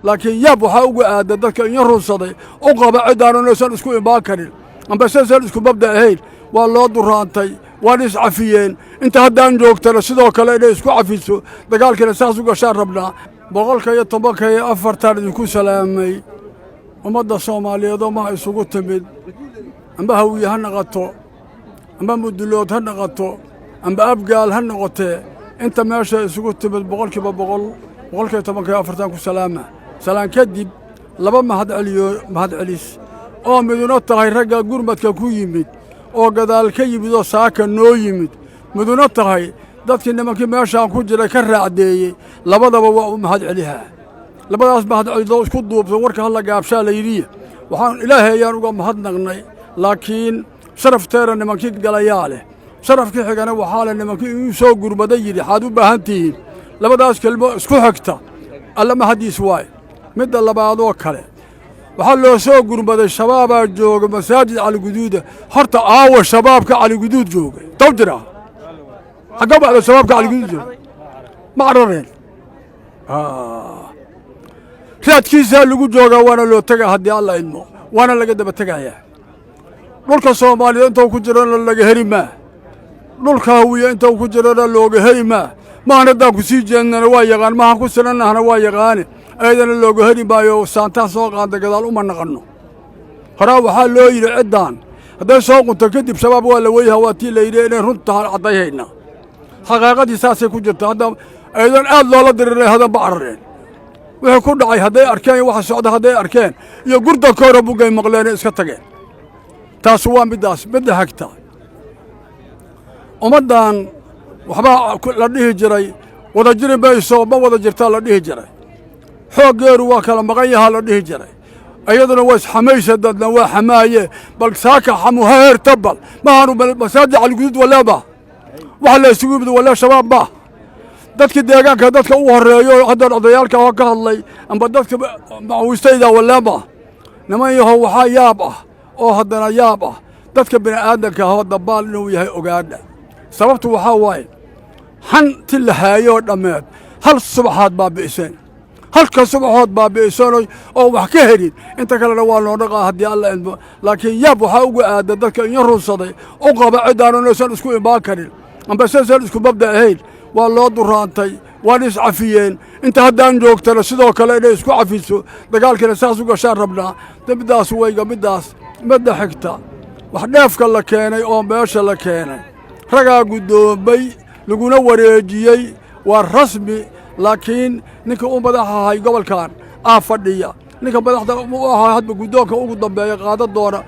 لكن يبغى وقعد ذاك ينرص صدي أقرب عدنا نسأل إسكو إباكرين أم بس نسأل إسكو ببدأ هيل والله درانتي ونس عفيين أنت هدان جوك ترى سيدو كلا إسكو عفيسو دقال كلا ساسو قشار ربنا بقولك يا طبق يا أفر تارد يكون سلامي ومدى الصومالية دو ما يسوقو تمد أم بهوي هنغطو أم بمدلوت هنغطو أم بأبقال هنغطي أنت ماشي يسوقو تمد بقولك بقولك يا طبق يا أفر تارد سلامة سلام كدب لبا mahad celis oo miduna tahay ragga gurmadka ku yimid oo gadaal ka yimid oo saaka noo yimid miduna tahay dadkii nimankii meeshaan ku jiray ka raacdeeyey labadaba waa u mahad celihaa labadaas mahad celido isku duubsan warka halla gaabshaa la yidhi waxaan ilaahay ayaan uga mahadnaqnay laakiin sharafteena nimankii galayaa leh sharafkii xigana waxaa leh nimankii uu soo gurmaday yidhi waxaad u baahan tihiin labadaas kelmo isku xigta alla mahadiis waay midda labaadoo kale waxaa loo soo gurmaday shabaabaa jooga masaajid cali guduuda horta aawa shabaabka cali guduud jooga taw jira xagga bacda shabaabka cali guduud jooga ma carareen raadkiisaa lagu joogaa waana loo tegaa haddii alla idmo waana laga daba tegayaa dhulka soomaaliya intuu ku jirana laga heli maa dhulka hawiya intuu ku jirana looga heli maa mahan haddaan ku sii jeednana waa yaqaan mahan ku sinannahna waa yaqaane ayadana looga heli maayo saantaan soo qaada gadaal uma naqanno horaa waxaa loo yidhi ciddaan hadday soo qunto kadib shabaab waa la weyha waa tii la yidhi inay runta caddayhayna xaqaaqadii saasay ku jirta hadda ayadan aad loola diriray hadanba carareen wixii ku dhacay hadday arkeen iyo waxa socda hadday arkeen iyo gurdankoora bugay maqleene iska tageen taas waa middaas midda xigta ummaddan waxbaa la dhihi jiray wada jiri mayso ma wada jirtaa la dhihi jiray xooggeeru waa kala maqan yahaa la dhihi jiray ayaduna waa isxamaysa dadna waa xamaaye bal saaka xamuha heerta bal mahaanu masaajid caliguduud waleeba waxa la isugu yimid walee shabaab ma dadkii deegaanka dadka u horreeyo hadda odayaalka oo ka hadlay amba dadka macawiistayda waleeba niman yahow waxaa yaab ah oo haddana yaab ah dadka bini aadanka ahoo dabaal inuu yahay ogaadha sababtu waxaa waaye hanti la haayoo dhammeed hal subaxaad baabi'iseen halka subaxood baabi'iseen oo wax ka helin inta kalena waa loo dhaqaa haddii alla idmo laakiin yaab waxaa uga aada dadka in runsaday u qaba cidaanu inaysan isku imaan karin amba saysan isku mabda ahayn waa loo duraantay waan iscafiyeen inta haddaan joogtana sidoo kale inay isku cafiso dagaalkina saas u gashaan rabnaa middaas wayga middaas midda xigta wax dheefka la keenay oo meesha la keenay ragaa guddoomay laguna wareejiyey waa rasmi laakiin ninka u madaxa ahay gobolkan fadhiya ninka madaxda u ahaa hadba guddoonka ugu dambeeya qaada doona